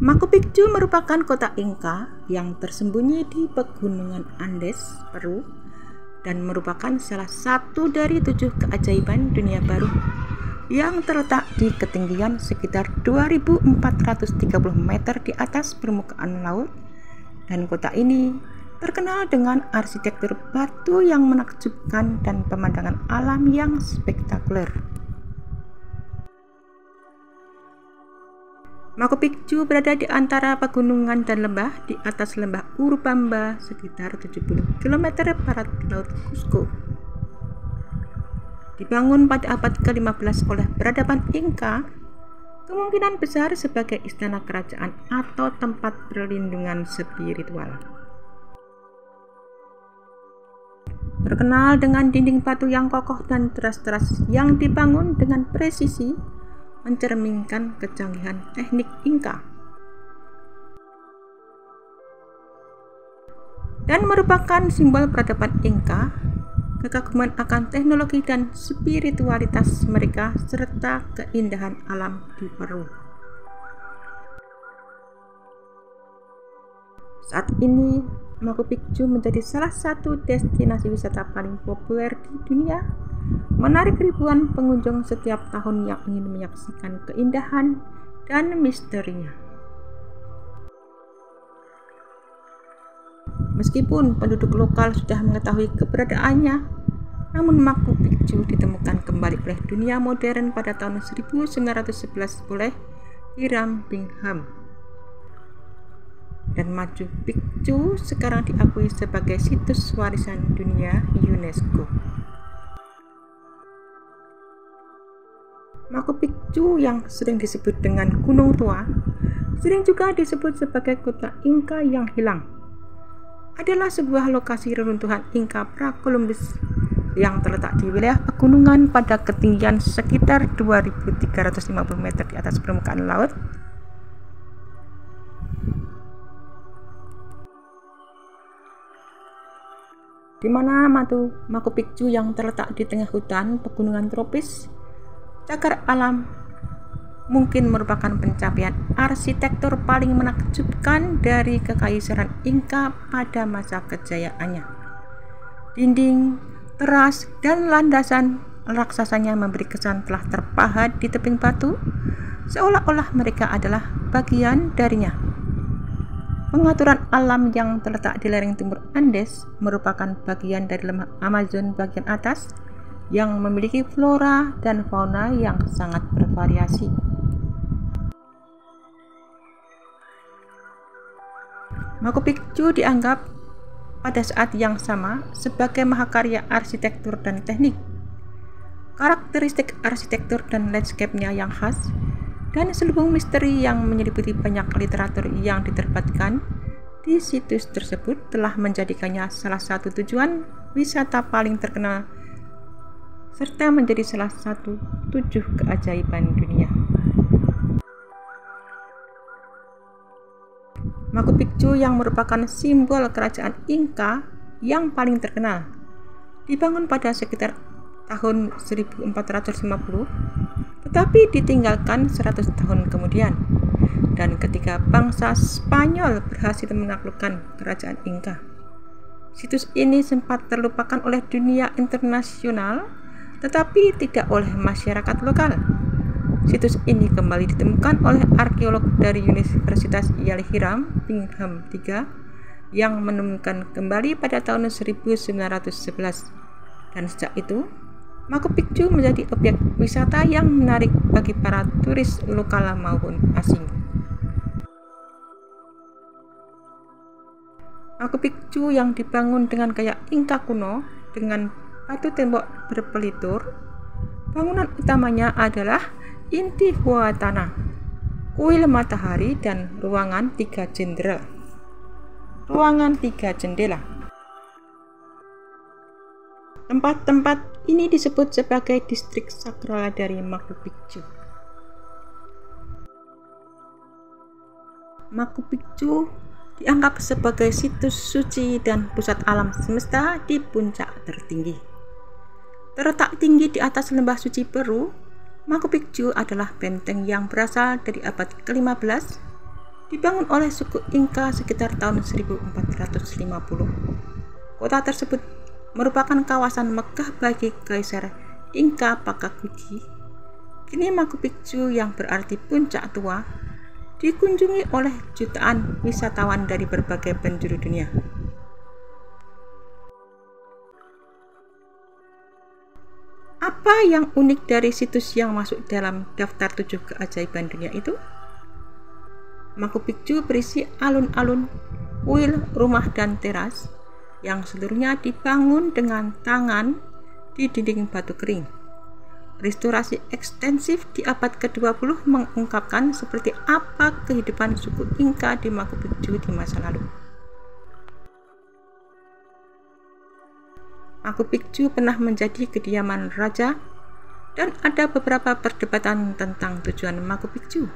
Machu Picchu merupakan kota Inca yang tersembunyi di pegunungan Andes, Peru, dan merupakan salah satu dari 7 keajaiban dunia baru yang terletak di ketinggian sekitar 2.430 meter di atas permukaan laut, dan kota ini terkenal dengan arsitektur batu yang menakjubkan dan pemandangan alam yang spektakuler. Machu Picchu berada di antara pegunungan dan lembah di atas lembah Urubamba sekitar 70 km barat laut Cusco. Dibangun pada abad ke-15 oleh peradaban Inca, kemungkinan besar sebagai istana kerajaan atau tempat perlindungan spiritual. Terkenal dengan dinding batu yang kokoh dan teras-teras yang dibangun dengan presisi, mencerminkan kecanggihan teknik Inca, dan merupakan simbol peradaban Inca, kekaguman akan teknologi dan spiritualitas mereka, serta keindahan alam di Peru. Saat ini, Machu Picchu menjadi salah satu destinasi wisata paling populer di dunia, menarik ribuan pengunjung setiap tahun yang ingin menyaksikan keindahan dan misterinya. Meskipun penduduk lokal sudah mengetahui keberadaannya, namun Machu Picchu ditemukan kembali oleh dunia modern pada tahun 1911 oleh Hiram Bingham. Dan Machu Picchu sekarang diakui sebagai situs warisan dunia UNESCO. Machu Picchu yang sering disebut dengan Gunung Tua, sering juga disebut sebagai kota Inca yang hilang, adalah sebuah lokasi reruntuhan Inca pra-Columbus yang terletak di wilayah pegunungan pada ketinggian sekitar 2.350 meter di atas permukaan laut. Di mana Machu Picchu yang terletak di tengah hutan pegunungan tropis, cagar alam mungkin merupakan pencapaian arsitektur paling menakjubkan dari kekaisaran Inca pada masa kejayaannya. Dinding, teras, dan landasan raksasanya memberi kesan telah terpahat di tebing batu, seolah-olah mereka adalah bagian darinya. Pengaturan alam yang terletak di lereng timur Andes merupakan bagian dari lembah Amazon bagian atas yang memiliki flora dan fauna yang sangat bervariasi. Machu Picchu dianggap pada saat yang sama sebagai mahakarya arsitektur dan teknik. Karakteristik arsitektur dan landscape-nya yang khas, dan selubung misteri yang menyelimuti banyak literatur yang diterbitkan di situs tersebut telah menjadikannya salah satu tujuan wisata paling terkenal serta menjadi salah satu 7 keajaiban dunia. Machu Picchu yang merupakan simbol kerajaan Inca yang paling terkenal, dibangun pada sekitar tahun 1450, tetapi ditinggalkan 100 tahun kemudian, dan ketika bangsa Spanyol berhasil menaklukkan kerajaan Inca. Situs ini sempat terlupakan oleh dunia internasional, tetapi tidak oleh masyarakat lokal. Situs ini kembali ditemukan oleh arkeolog dari Universitas Yale Hiram Bingham III yang menemukan kembali pada tahun 1911, dan sejak itu Machu Picchu menjadi objek wisata yang menarik bagi para turis lokal maupun asing. Machu Picchu yang dibangun dengan gaya Inca kuno dengan batu tembok berpelitur, bangunan utamanya adalah Intihuatana, kuil matahari, dan ruangan 3 jendela. Tempat-tempat ini disebut sebagai distrik sakral dari Machu Picchu. Machu Picchu dianggap sebagai situs suci dan pusat alam semesta di puncak tertinggi. Terletak tinggi di atas lembah suci Peru, Machu Picchu adalah benteng yang berasal dari abad ke-15, dibangun oleh suku Inca sekitar tahun 1450. Kota tersebut merupakan kawasan Mekah bagi Kaisar Inca Pachacuti. Kini Machu Picchu yang berarti puncak tua dikunjungi oleh jutaan wisatawan dari berbagai penjuru dunia. Apa yang unik dari situs yang masuk dalam daftar 7 keajaiban dunia itu? Machu Picchu berisi alun-alun, kuil, rumah, dan teras yang seluruhnya dibangun dengan tangan di dinding batu kering. Restorasi ekstensif di abad ke-20 mengungkapkan seperti apa kehidupan suku Inca di Machu Picchu di masa lalu. Machu Picchu pernah menjadi kediaman raja dan ada beberapa perdebatan tentang tujuan Machu Picchu.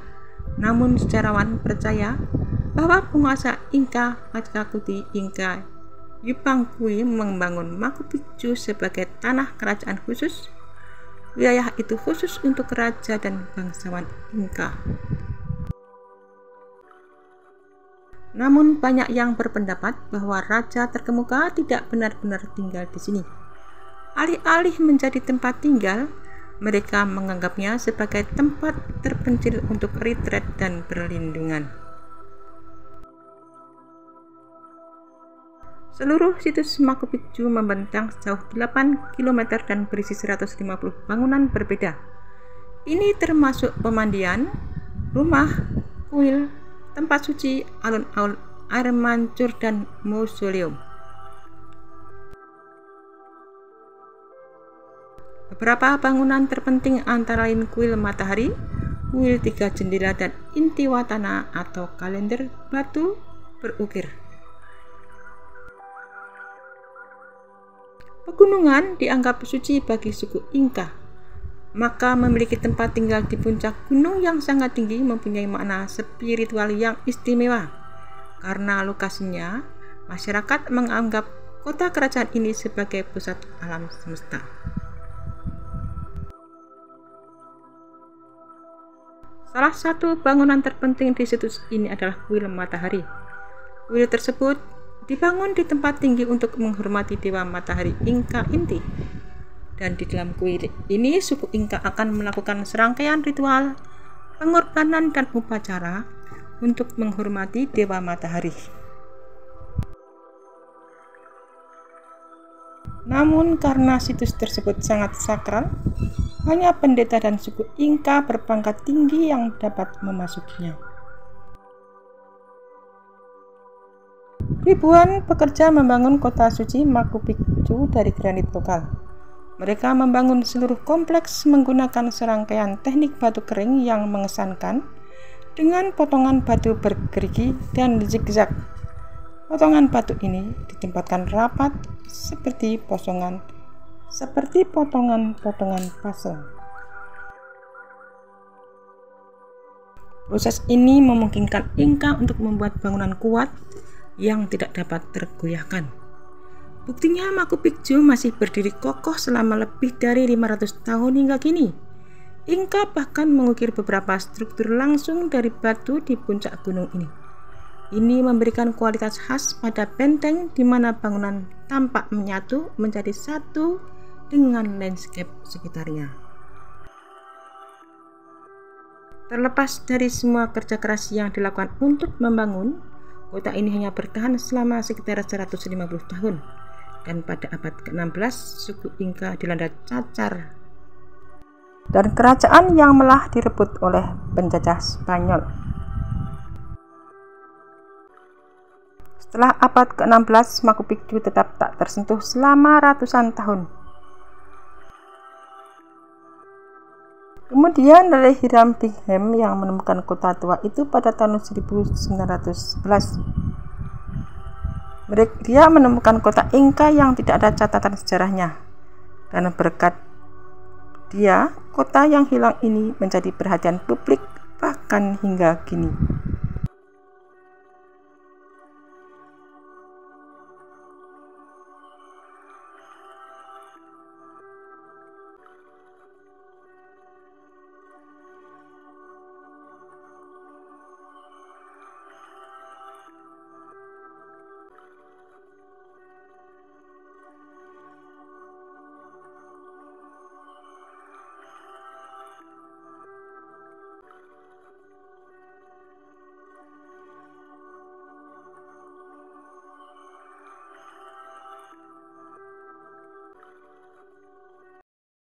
Namun sejarawan percaya bahwa penguasa Inca Pachacuti Inca Yupanqui membangun Machu Picchu sebagai tanah kerajaan khusus. Wilayah itu khusus untuk raja dan bangsawan Inca. Namun banyak yang berpendapat bahwa raja terkemuka tidak benar-benar tinggal di sini. Alih-alih menjadi tempat tinggal, mereka menganggapnya sebagai tempat terpencil untuk retreat dan berlindungan. Seluruh situs Machu Picchu membentang sejauh 8 km dan berisi 150 bangunan berbeda. Ini termasuk pemandian, rumah, kuil, tempat suci, alun-alun, air mancur, dan mausoleum. Beberapa bangunan terpenting antara lain kuil matahari, kuil 3 jendela, dan Intihuatana atau kalender batu berukir. Pegunungan dianggap suci bagi suku Inca, maka memiliki tempat tinggal di puncak gunung yang sangat tinggi mempunyai makna spiritual yang istimewa. Karena lokasinya, masyarakat menganggap kota kerajaan ini sebagai pusat alam semesta. Salah satu bangunan terpenting di situs ini adalah kuil matahari. Kuil tersebut dibangun di tempat tinggi untuk menghormati dewa matahari Inca Inti. Dan di dalam kuil ini suku Inca akan melakukan serangkaian ritual, pengorbanan, dan upacara untuk menghormati dewa matahari. Namun karena situs tersebut sangat sakral, hanya pendeta dan suku Inca berpangkat tinggi yang dapat memasukinya. Ribuan pekerja membangun kota suci Machu Picchu dari granit lokal. Mereka membangun seluruh kompleks menggunakan serangkaian teknik batu kering yang mengesankan dengan potongan batu bergerigi dan zigzag. Potongan batu ini ditempatkan rapat seperti potongan-potongan puzzle. Proses ini memungkinkan Inca untuk membuat bangunan kuat yang tidak dapat tergoyahkan. Buktinya Machu Picchu masih berdiri kokoh selama lebih dari 500 tahun hingga kini. Inca bahkan mengukir beberapa struktur langsung dari batu di puncak gunung ini. Ini memberikan kualitas khas pada benteng di mana bangunan tampak menyatu menjadi satu dengan landscape sekitarnya. Terlepas dari semua kerja keras yang dilakukan untuk membangun, kota ini hanya bertahan selama sekitar 150 tahun, dan pada abad ke-16 suku Inca dilanda cacar dan kerajaan yang malah direbut oleh penjajah Spanyol. Setelah abad ke-16, Machu Picchu tetap tak tersentuh selama ratusan tahun. Kemudian dari Hiram Bingham yang menemukan kota tua itu pada tahun 1911. Dia menemukan kota Inca yang tidak ada catatan sejarahnya. Dan berkat dia, kota yang hilang ini menjadi perhatian publik bahkan hingga kini.